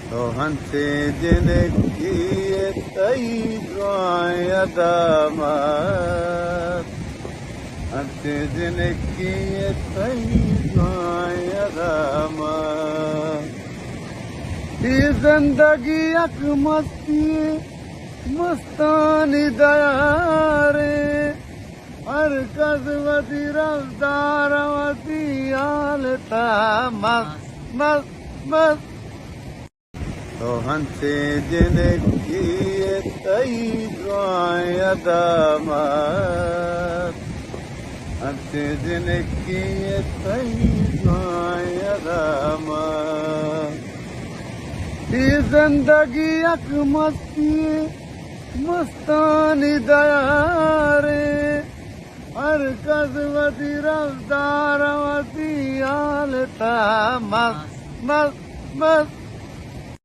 तो हंसे जिनकी तई दामत हंसे जिनकी तई दामत ये जिंदगी अक मस्ती मस्तानी दयारे हर कज़वती रफ्तार वती हालता मस्त मस्त मस्त तो हंसे जिनकी तई दामत हंसे जिनकी तई दामत ये जिंदगी अक मस्ती मस्तानी दयारे हर कज़वती रफ्तार वती हालता मस्त मस्त मस्त